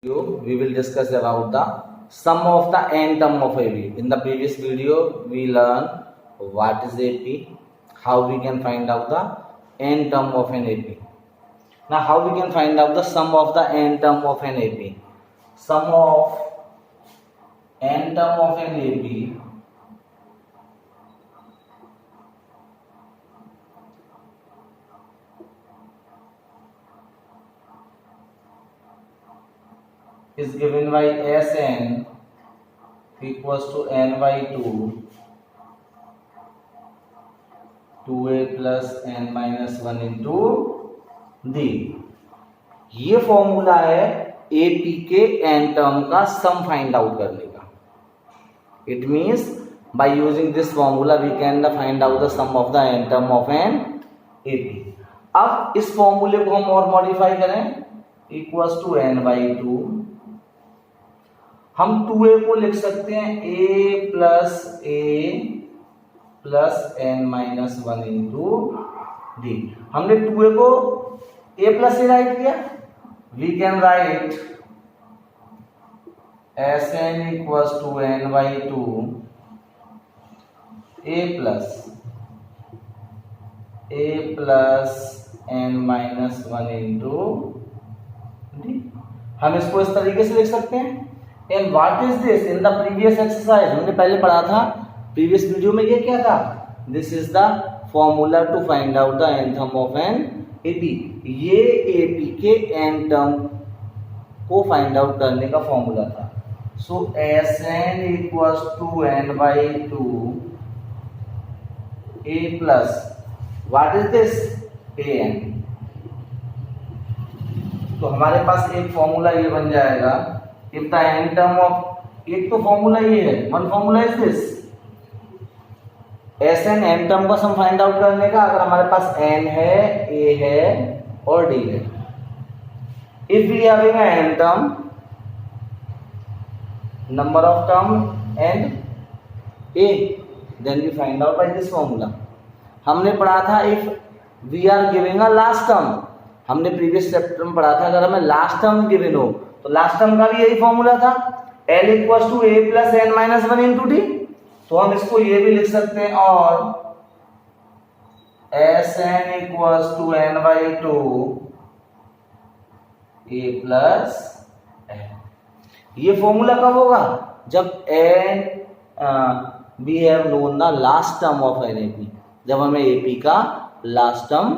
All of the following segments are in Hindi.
We will discuss about the sum of the n term of AP. In the previous video, we learned what is AP, how we can find out the n term of an AP. Now, how we can find out the sum of the n term of an AP? Sum of n term of an AP is given by Sn equals to n by 2, 2a plus n minus 1 into d. ये फॉर्मूला है एपी के एन टर्म का सम फाइंड आउट करने का. It means by using this formula we can find out the sum of the n term of n AP. अब इस फॉर्मूले को हम और मॉडिफाई करें, इक्वल्स टू एन बाई 2. हम 2a को लिख सकते हैं a plus n minus 1 into d. हमने 2a को a प्लस ए राइट किया. We can write Sn equals to n by 2 a plus n minus 1 into d. हम इसको इस तरीके से लिख सकते हैं. And what is this? In the previous exercise हमने पहले पढ़ा था, previous वीडियो में ये क्या था? This is the formula to find out the n term of an AP. ये AP के n term को find out करने का फॉर्मूला था. So Sn equals to n by 2 a plus what is this? An. तो हमारे पास एक फॉर्मूला ये बन जाएगा. If the n term of एक तो फॉर्मूला ये है, one formula is this Sn n term का सम फाइंड आउट करने का. अगर हमारे पास n है, a है और d है. If we having a n term, number of term and a, then we find out by this formula. हमने पढ़ा था if we are giving a last term. हमने प्रीवियस चैप्टर में पढ़ा था अगर हमें लास्ट टर्म गिवन हो तो लास्ट टर्म का भी यही फॉर्मूला था, L equals to a plus n minus 1 into d. तो हम इसको ये भी लिख सकते हैं और Sn equals to n by 2 a plus n. ये फॉर्मूला कब होगा? जब we have known the last term of n AP. जब हमें एपी का लास्ट टर्म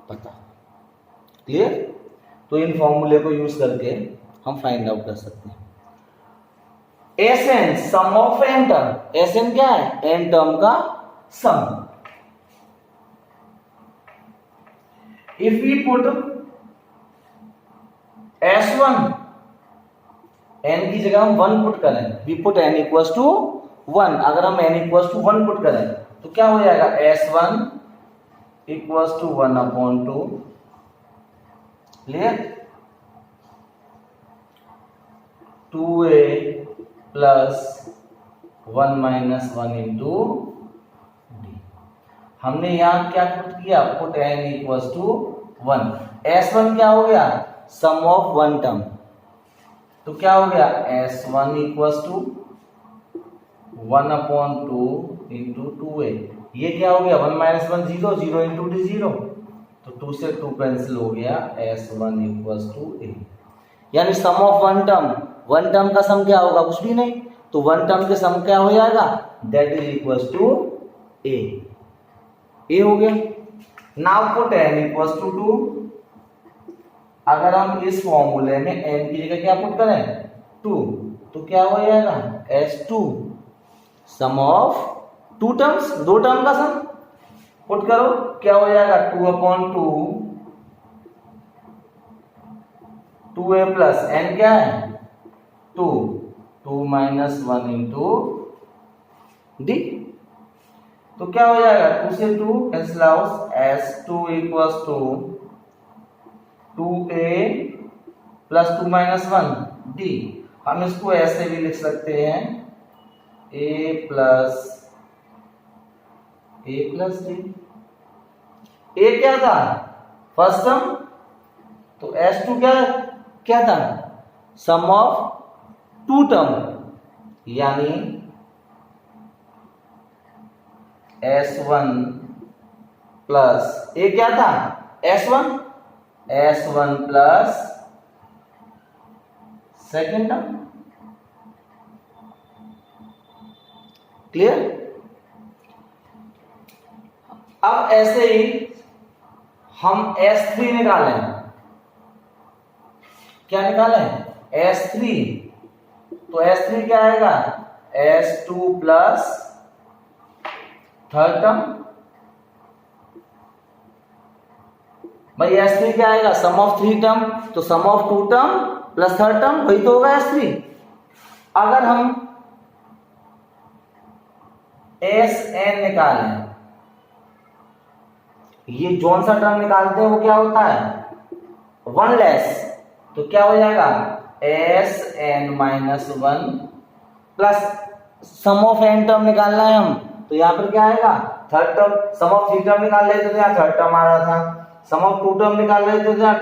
पता. क्लियर? तो इन फॉर्मूले को यूज करके हम फाइंड आउट कर सकते हैं. Sn sum of n term. Sn क्या है? n टर्म का sum. If we put S1, n की जगह हम 1 पुट करें, we put n equals to 1. अगर हम n इक्वल्स टू 1 पुट करें तो क्या हो जाएगा? S1 equals to 1 upon 2. Clear? 2a plus 1 minus 1 into d. हमने यहां क्या पुट किया? Put n equals to 1. S1 क्या हो गया? सम ऑफ वन टर्म. तो क्या हो गया? S1 equals to 1 upon 2 into 2a. ये क्या हो गया? 1 माइनस 1 0, 0 इंटू डी 0. तो 2 से 2 कैंसिल हो गया. S1 equals to a. यानी sum of one term. One term का सम क्या होगा? कुछ भी नहीं. तो वन टर्म के सम क्या हो जाएगा? That is equals to a. a हो गया. Now put n equals to 2. अगर हम इस फॉर्मूले में n की जगह क्या पुट करें? 2. तो क्या हो जाएगा? S2 sum of two terms, दो टर्म का सम. पुट करो, क्या हो जाएगा? 2 अपॉन 2 2a प्लस n क्या है? 2 2 माइनस 1 इंटू डी. तो क्या हो जाएगा? 2 से 2 cancel out. S2 equals to 2a plus 2 minus 1 d. हम इसको ऐसे भी लिख सकते हैं a प्लस डी. a क्या था? First term. तो S2 क्या था? सम ऑफ टू टर्म यानी S1 प्लस ए क्या था S1 plus second term. Clear? अब ऐसे ही हम S3 निकालें। क्या निकालें? S3। तो S3 क्या आएगा? S2 plus third term. भाई S3 क्या आएगा? सम ऑफ थ्री टर्म, तो sum of two term plus third term, वही तो होगा S3। अगर हम Sn निकालें, ये जौन सा टर्म निकालते हैं वो क्या होता है? One less. तो क्या हो जाएगा? Sn minus one plus sum of n term निकालना है हम, तो यहाँ पर क्या आएगा? Third term. Sum of three term निकाल रहे थे तो यहाँ थर्ड टर्म आ रहा था, सम ऑफ टू टर्म निकाल रहे थे तो यहाँ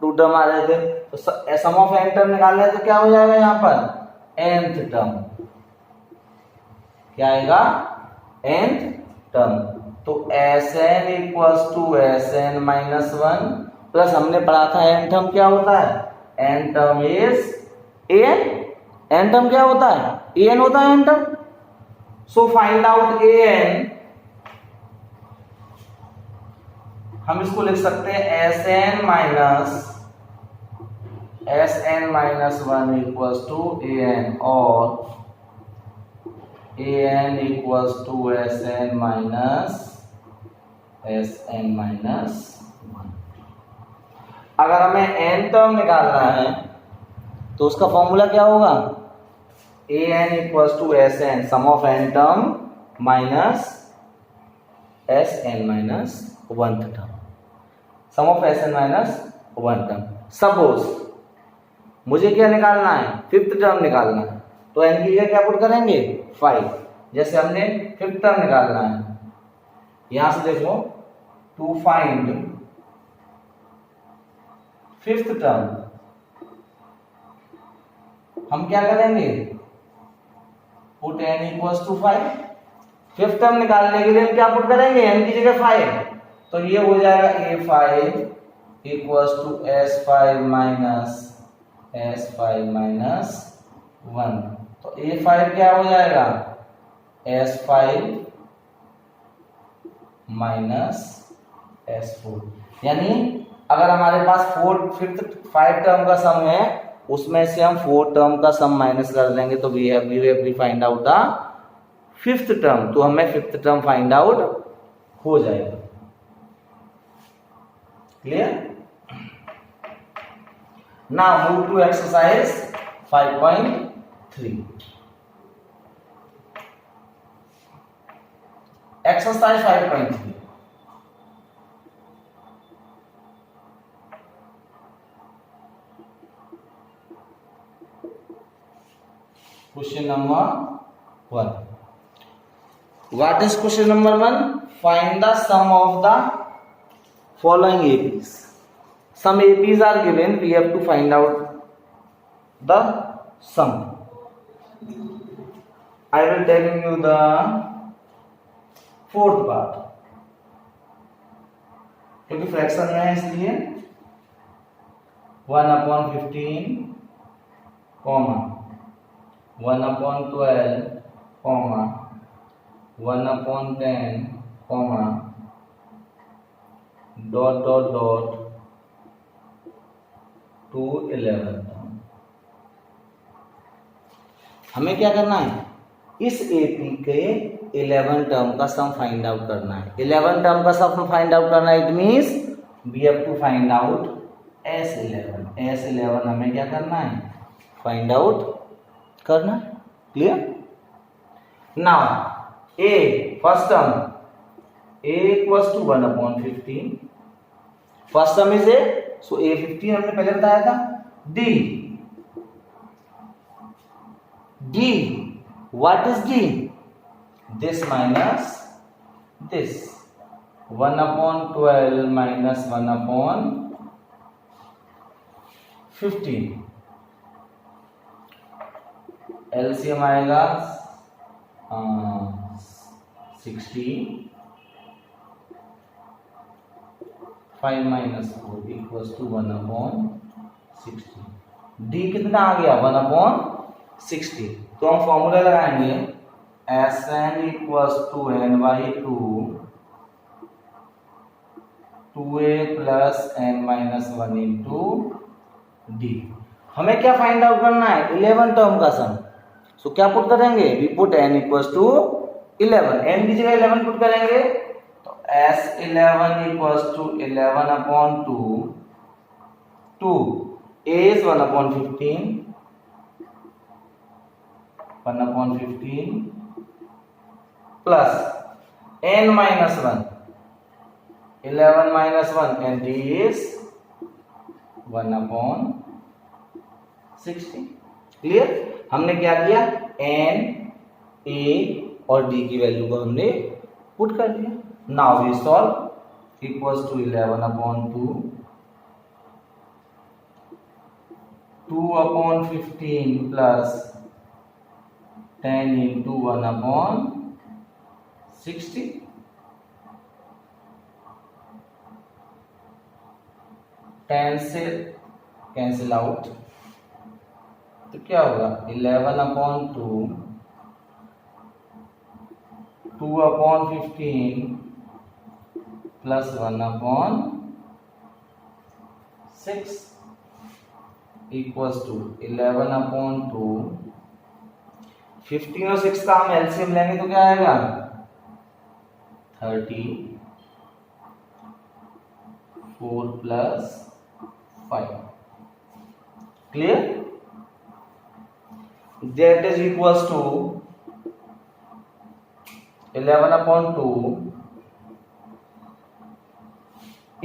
टू टर्म आ रहे थे, तो सम ऑफ n टर्म निकाल रहे तो क्या हो जाएगा यहाँ पर? nth term. क्या आएगा? nth term. तो Sn equals to Sn minus one plus हमने पढ़ा था n टर्म क्या होता है? n term is n term क्या होता है? an होता है n term. So find out an। हम इसको लिख सकते हैं Sn minus one equals to an और an equals to Sn minus one. अगर हमें n टर्म निकालना है तो उसका फॉर्मूला क्या होगा? an equals to Sn sum of n term minus Sn minus one term, sum of Sn minus one term. Suppose मुझे क्या निकालना है? फिफ्थ टर्म निकालना है, तो n की जगह क्या पुट करेंगे? 5। जैसे हमने फिफ्थ टर्म निकालना है, यहां से देखो, टू फाइंड फिफ्थ टर्म हम क्या करेंगे? Put n equals to 5। Fifth term निकालने के लिए हम क्या पुट करेंगे? n की जगह 5, तो ये हो जाएगा a5 equals to s5 minus one. तो a5 क्या हो जाएगा? s5 minus s4। यानी अगर हमारे पास फाइव टर्म का सम है, उसमें से हम 4 टर्म का सम माइनस कर देंगे, तो we have to find out the fifth term. तो हमें फिफ्थ टर्म फाइंड आउट हो जाएगा। Clear? Now move to exercise 5.3। Exercise 5.3। Question number 1. What is question number 1? Find the sum of the following APs. Some APs are given. We have to find out the sum. I will tell you the fourth part. क्योंकि फ्रैक्शन में है इसलिए 1/15, 1/12, 1/10, dot to 11। हमें क्या करना है? इस एपी के 11 टर्म का सम फाइंड आउट करना है। 11 टर्म का सम फाइंड आउट करना है, it means we have to find out S11 हमें क्या करना है? फाइंड आउट करना है। Clear? Now a first term a equals to 1/15। First term is a, so a 15 हमने पहले बताया था। d what is d? This minus this, 1/12 minus 1/15। LCM आएगा 60, 5 - 4 = 1/60। डी कितना आ गया 1/60। तो हम फॉर्मूला लगाएंगे Sn = n/2 2a + n-1 into D. हमें क्या फाइंड आउट करना है 11 टर्म का सम। सो क्या पुट करेंगे वी पुट n = 11, n की जगह 11 पुट करेंगे तो S11 = 11/2 2 a is 1/15 plus n-1 11 - 1 and d is 1/60। क्लियर। हमने क्या किया n a और d की वैल्यू को हमने पुट कर दिया। Now we solve = 11/2 2/15 plus 10 into 1/60। 10 से कैंसिल आउट तो क्या होगा 11/2 2/15 plus 1/6 equals to 11/2। 15 और 6 का हम एलसीएम लेंगे तो क्या आएगा 34 + 5। Clear. That is equals to 11/2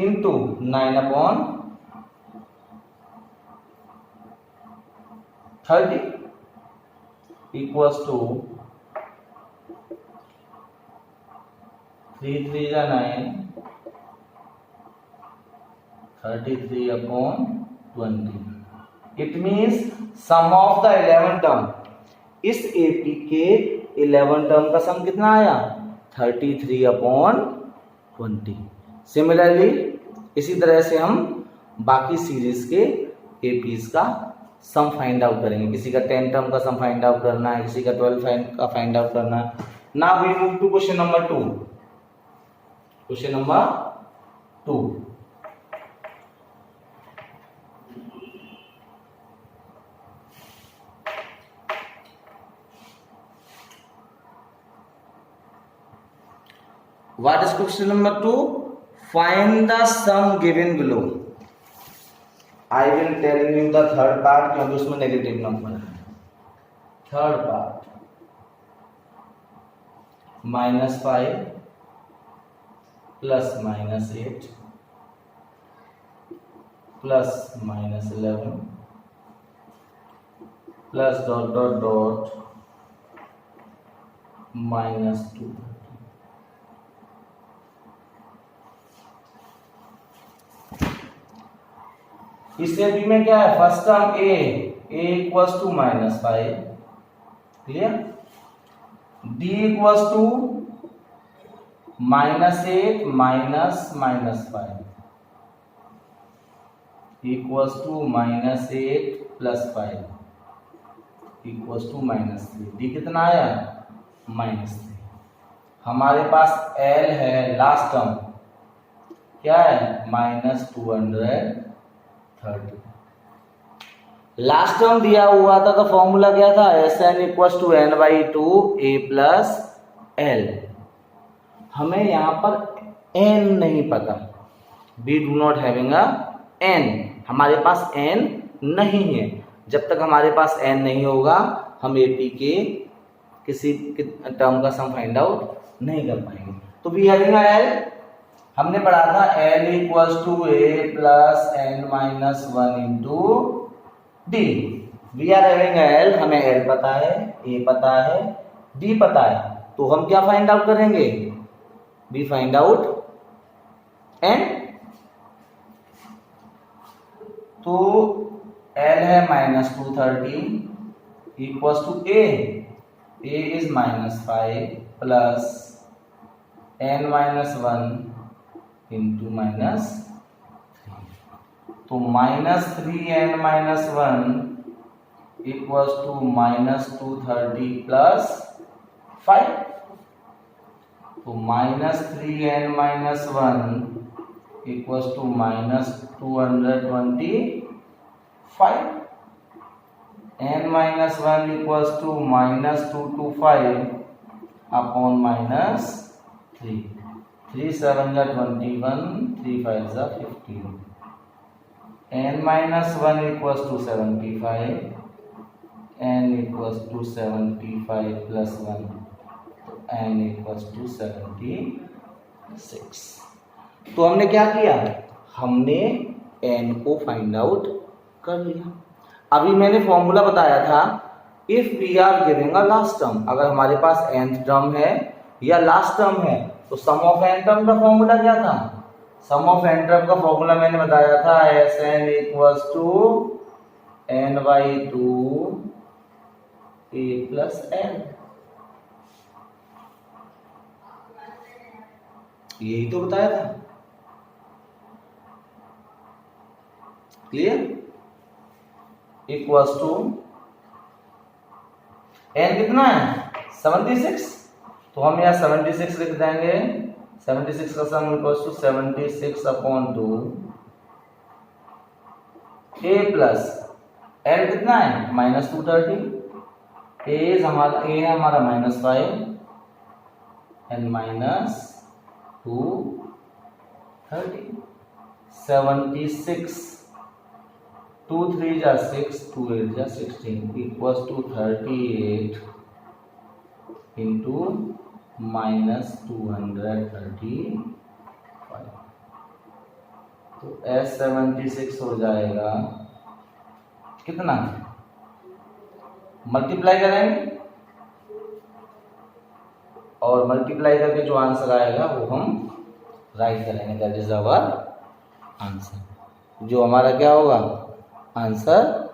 into 9/30 equals to 3 3 9 33/20। It means sum of the 11 term, इस एपी के 11 टर्म का सम कितना आया 33/20। सिमिलरली इसी तरह से हम बाकी सीरीज के एपीज का सम फाइंड आउट करेंगे। किसी का 10 टर्म का सम फाइंड आउट करना है, किसी का 12 का फाइंड आउट करना है। Now we move to question number 2। Question number 2। What is question number 2? Find the sum given below. I will tell you the third part क्योंकि उसमें नेगेटिव नंबर है। Third part -5 + -8 + -11 plus ... -2। इस एपी में क्या है first term a = -5। Clear. d = -8 - -5 equals to -8 + 5 equals to -3। d कितना आया -3। हमारे पास l है लास्ट टर्म क्या है -230। लास्ट टर्म दिया हुआ था तो फॉर्मूला क्या था Sn = n/2 a + l। हमें यहां पर n नहीं पता, we do not having a n, हमारे पास n नहीं है। जब तक हमारे पास n नहीं होगा हम एपी के किसी टर्म का सम फाइंड आउट नहीं कर पाएंगे। तो वी हैविंग a l, हमने पढ़ा था l = a + n-1 into d. We are having l, हमें l पता है, a पता है, d पता है। तो हम क्या फाइंड आउट करेंगे वी फाइंड आउट n। तो l है -230 equals to a is -5 plus n minus 1 into -3. तो -3n minus 1 equals to -230 plus 5. तो -3n minus 1 equals to -225. n minus 1 equals to -225 upon -3. 3 7 जा 21, 3 5 जा 15. n minus 1 equals to 75. n equals to 75 plus 1. n equals to 76. तो हमने क्या किया, हमने n को फाइंड आउट कर लिया। अभी मैंने फॉर्मूला बताया था, if we are giving a last term, अगर हमारे पास nth टर्म है या लास्ट टर्म है, तो सम ऑफ n टर्म का फॉर्मूला क्या था? सम ऑफ n टर्म का फॉर्मूला मैंने बताया था Sn equals to n/2 a plus n। यही तो बताया था। क्लियर? इक्वल्स टू n कितना है 76, तो हम यहाँ 76 लिख देंगे। 76 का sum equals to 76 upon 2 a plus n कितना है -230। a है हमारा -5 and -230। 76 2 3 जा 6, 2 8 जा 16 इक्वल्स टू 38 इंटू -235। तो S76 हो जाएगा कितना, मल्टीप्लाई करेंगे और मल्टीप्लाई करके जो आंसर आएगा वो हम राइट करेंगे। That is our answer. जो हमारा क्या होगा आंसर